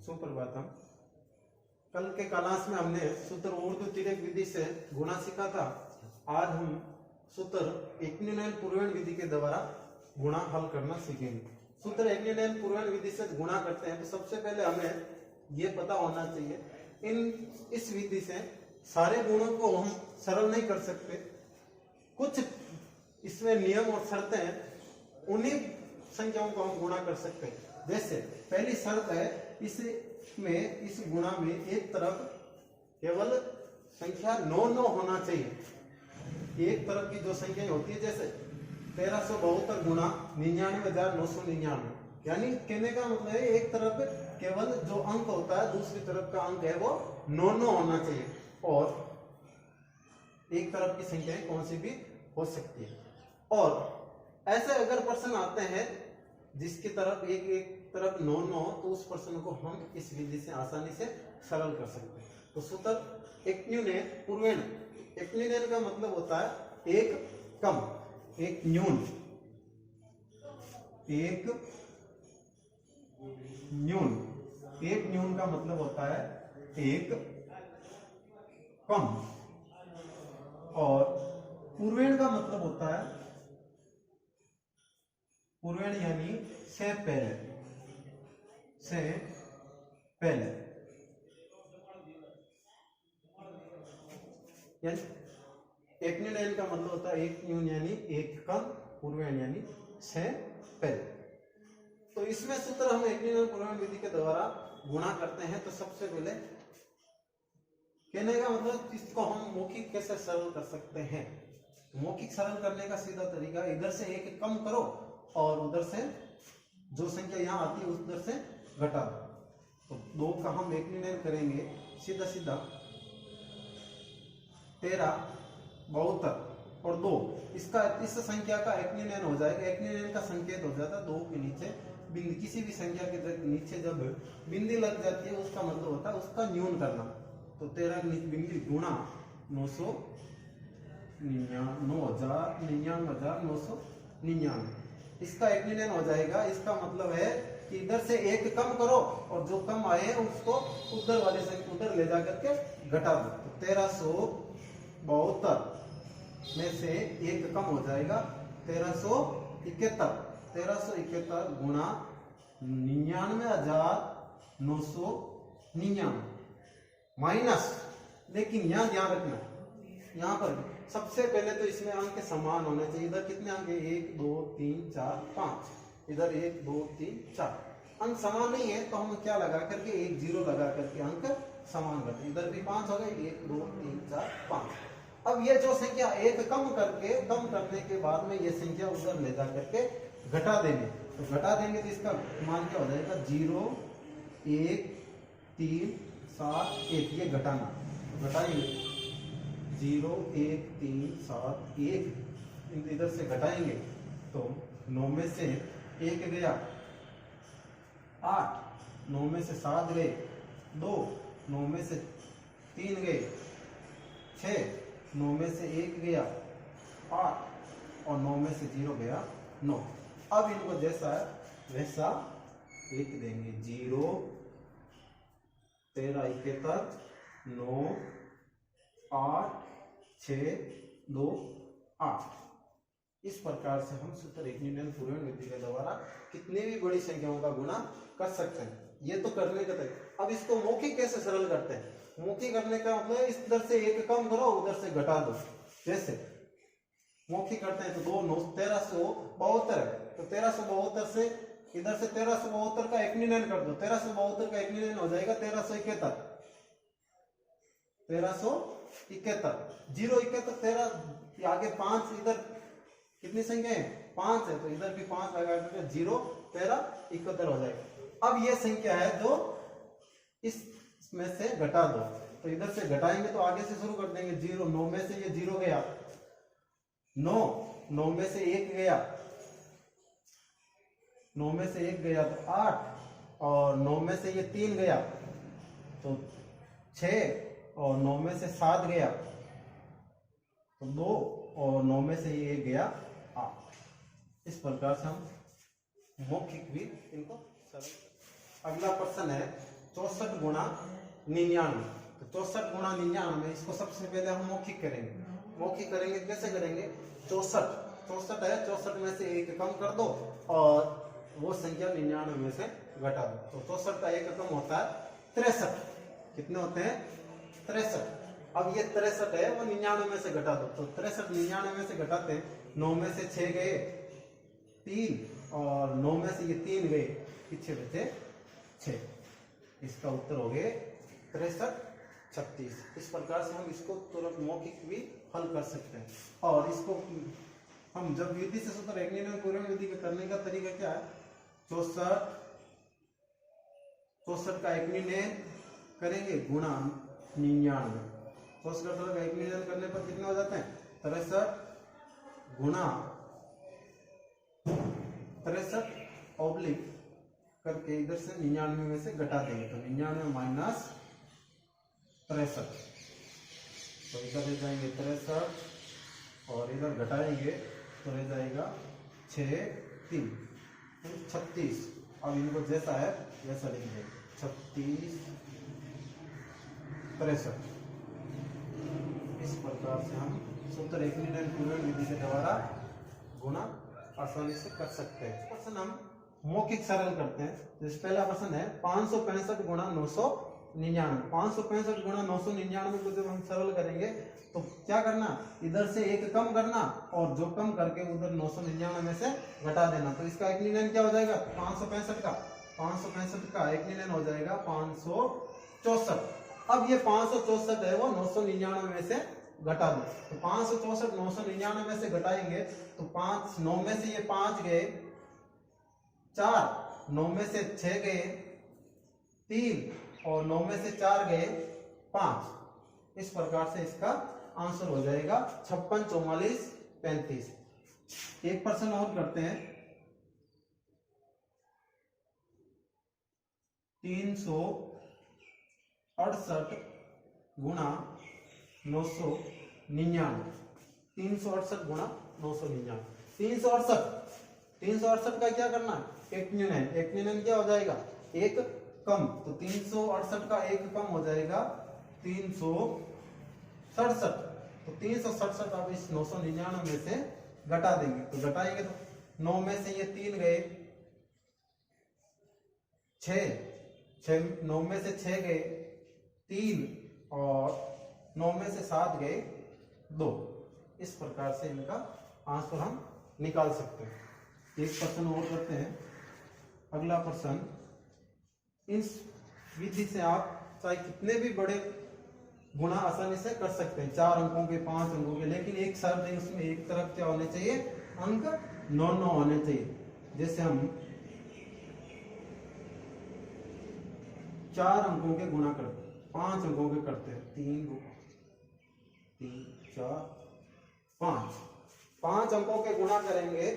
सुप्रभातम। कल के क्लास में हमने सूत्र ऊर्ध्वतिर्यक विधि से गुणा सीखा था। आज हम सूत्र एकन्यून पूर्वेण विधि के द्वारा गुणा हल करना सीखेंगे। सूत्र एकन्यून पूर्वेण विधि से गुणा करते हैं तो सबसे पहले हमें ये पता होना चाहिए इस विधि से सारे गुणों को हम सरल नहीं कर सकते। कुछ इसमें नियम और शर्तें हैं, उन्हीं संख्याओं को हम गुणा कर सकते हैं। जैसे पहली शर्त है इस गुणा में एक तरफ केवल संख्या 9 होना चाहिए। एक तरफ की जो संख्या होती है जैसे 1372 गुणा 99,999, यानी कहने का मतलब है एक तरफ केवल जो अंक होता है दूसरी तरफ का अंक है वो 9 होना चाहिए, और एक तरफ की संख्याएं कौन सी भी हो सकती है। और ऐसे अगर प्रश्न आते हैं जिसकी तरफ एक तरफ 9 तो उस प्रश्न को हम इस विधि से आसानी से सरल कर सकते हैं। तो सूत्र एकन्यून पूर्वेण, एकन्यून का मतलब होता है एक कम, एक न्यून, एक न्यून, एक न्यून का मतलब होता है एक कम, और पूर्वेण का मतलब होता है पूर्वेण यानी से पहले, से पहले। एकन्यून का मतलब होता है एक न्यून यानी एक कम, पूर्वेण यानी से पहले। तो इसमें सूत्र हम एकन्यून पूर्वेण विधि के द्वारा गुणा करते हैं। तो सबसे पहले कहने का मतलब इसको हम मौखिक कैसे सरल कर सकते हैं। मौखिक सरल करने का सीधा तरीका, इधर से एक कम करो और उधर से जो संख्या यहाँ आती है उधर से घटा दो। तो 2 का हम एकन्यून करेंगे सीधा सीधा 1372 और 2, इसका इस संख्या का एकन्यून हो जाएगा। एकन्यून का संकेत हो जाता है 2 के नीचे बिंदी, किसी भी संख्या के नीचे जब बिंदी लग जाती है उसका मतलब होता है उसका न्यून करना। तो 13 बिंदी गुणा 9,99,999, इसका एकन्यून हो जाएगा। इसका मतलब है कि इधर से एक कम करो और जो कम आए उसको उधर वाले से उधर ले जाकर के घटा दो। तो 1372 में से एक कम हो जाएगा 1371, 1371 गुणा 99,999 माइनस, लेकिन यहाँ ध्यान रखना, यहाँ पर सबसे पहले तो इसमें अंक समान होने चाहिए। इधर कितने अंक है 1 2 3 4 5, इधर 1 2 3 4, अंक समान नहीं है तो हम क्या लगा करके एक 0 लगा करके अंक समान करते। इधर भी 5 हो गए, 1 2 3 4 5। अब ये जो संख्या एक कम करने के बाद में ये संख्या उधर ले जा करके घटा देंगे। तो घटा देंगे तो इसका मान क्या हो जाएगा 0 1 3 7 1, ये घटाना। तो घटाएंगे 0 1 3 7 1, इधर से घटाएंगे तो 9 में से 1 गया 8, 9 में से 7 गए 2, 9 में से 3 गए 6, 9 में से 1 गया 8 और 9 में से 0 गया 9। अब इनको जैसा है वैसा लिख देंगे 0 13 71 9 8 6 2 8। इस प्रकार से हम सूत्र एकन्यून पूर्वेण विधि के द्वारा कितनी भी बड़ी संख्याओं का गुणा कर सकते हैं। ये तो करने का तरीका। अब इसको मौखिक कैसे सरल करते हैं। मौखिक करने का मतलब इस इधर से एक कम करो उधर से घटा दो। जैसे मौखिक करते हैं तो 2 9 1372 है, तो 1372 से इधर से 1372 का एकन्यून कर दो। 1372 का एकन्यून हो जाएगा 1371, 1371 0 71 13, आगे 5, इधर कितनी संख्या है 5 है तो इधर भी 5 लगा करके 0 13 71 हो जाएगा। अब ये संख्या है जो इसमें से घटा दो, तो इधर से घटाएंगे तो आगे से शुरू कर देंगे 0, 9 में से ये 0 गया 9, 9 में से 1 गया 9 में से 1 गया तो 8, और 9 में से ये 3 गया तो 6, और 9 में से 7 गया तो 2, और 9 में से ये गया 8। इस प्रकार से हम मौखिक भी इनको सरल। अगला प्रश्न है 64 गुणा 99। तो 64 गुणा 99, इसको सबसे पहले हम मौखिक करेंगे। मौखिक करेंगे कैसे करेंगे? 64 है, 64 में से एक कम कर दो और वो संख्या 99 में से घटा दो। तो 64 का एक कम होता है 63। कितने होते हैं? 63। अब ये 63 है, वो 99 में से घटा दो। तो 63 99 में से घटाते हैं, 9 में से 6 गए 3 और 9 में से ये 3 गए, पीछे बचे 6। इसका उत्तर हो गए 63 36। इस प्रकार से हम इसको तुरंत मौखिक भी हल कर सकते हैं। और इसको हम जब विधि से सूत्र एकनियन पूर्ण विधि का करने का तरीका क्या है? 64 का एकनियन करेंगे गुणा 99। 64 का एकनियन करने पर कितने हो जाते हैं? 63 गुणा 63 ऑब्लिक करके इधर से 99 में से घटा देंगे। तो 99 माइनस 63, तो इधर ले जाएंगे 63 और इधर घटाएंगे तो रह जाएगा 6 3 36। अब इनको जैसा है वैसा लिख देंगे 36 63। इस प्रकार से हम सूत्र एकनियन पूर्ण विधि के द्वारा गुणा आसानी से कर सकते हैं। प्रश्न हम मौखिक सरल करते हैं। तो पहला प्रश्न है 565 गुणा 999। 565 गुणा 999 को जब हम सरल करेंगे तो क्या करना? इधर से एक कम करना और जो कम करके उधर 999 में से घटा देना। तो इसका एकनियन क्या हो जाएगा? 565 का एकनियन हो जाएगा 564। अब ये 564 है वो 999 में से घटा दो। तो 564 999 में से घटाएंगे तो 5 9 में से ये 5 गए 4, 9 में से 6 गए 3 और 9 में से 4 गए 5। इस प्रकार से इसका आंसर हो जाएगा 56 44 35। एक प्रश्न और करते हैं। 368 गुणा 999। 368 गुणा 999। 368 का क्या करना है? एकनियन क्या हो जाएगा? एक कम। तो 368 का एक कम हो जाएगा 367। तो 367 अब इस 999 में से घटा देंगे। तो घटाएंगे तो 9 में से ये 3 गए 6 9 में से 6 गए 3 और 9 में से 7 गए 2। इस प्रकार से इनका आंसर हम निकाल सकते हैं। एक प्रश्न और करते हैं। अगला प्रश्न, इस विधि से आप चाहे कितने भी बड़े गुणा आसानी से कर सकते हैं, 4 अंकों के 5 अंकों के, लेकिन एक शर्त है उसमें, एक तरफ क्या होने चाहिए? अंक 9 होने चाहिए। जैसे हम 4 अंकों के गुणा करते हैं, 5 अंकों के करते हैं, 3 4 5। 5 अंकों के गुणा करेंगे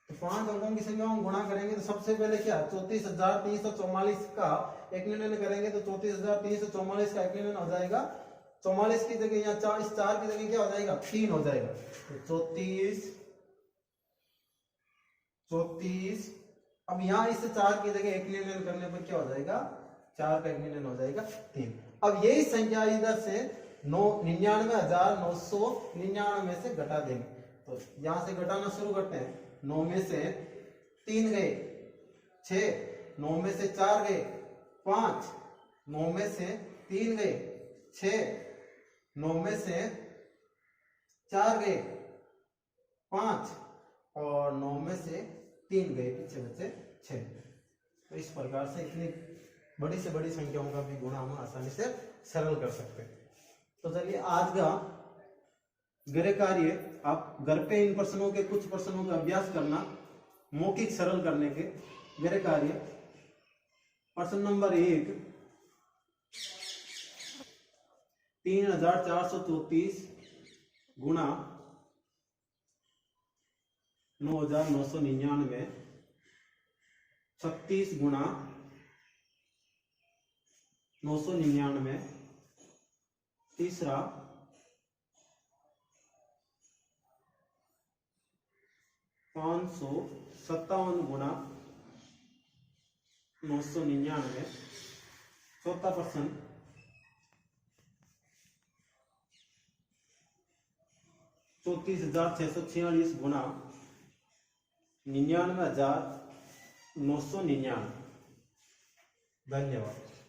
तो 5 अंकों की संख्या हम गुणा करेंगे तो सबसे पहले क्या? 34,344 का एकनियन करेंगे तो 34,344 का एकनियन हो जाएगा 44 की जगह, यहाँ 4, इस 4 की जगह क्या हो जाएगा? 3 हो जाएगा। तो 34। अब यहाँ इस 4 की जगह एकनियन करने पर क्या हो जाएगा? 4 का एकनियन हो जाएगा 3। अब यही संख्या इधर से 99,999 में से घटा देंगे। तो यहां से घटाना शुरू करते हैं। 9 में से 3 गए 6, 9 में से 4 गए 5, 9 में से 3 गए 6, 9 में से 4 गए 5 और 9 में से 3 गए, पीछे बचे 6। तो इस प्रकार से इतनी बड़ी से बड़ी संख्याओं का भी गुणा हम आसानी से सरल कर सकते हैं। तो चलिए आज का गृह कार्य, आप घर पे इन प्रश्नों के कुछ प्रश्नों का अभ्यास करना, मौखिक सरल करने के गृह कार्य। प्रश्न नंबर 1, 3,434 गुणा 9,999, 36 गुणा 999। तीसरा 557 गुणा 999। चौथा प्रश्न, 34,646 गुणा 99,999। धन्यवाद।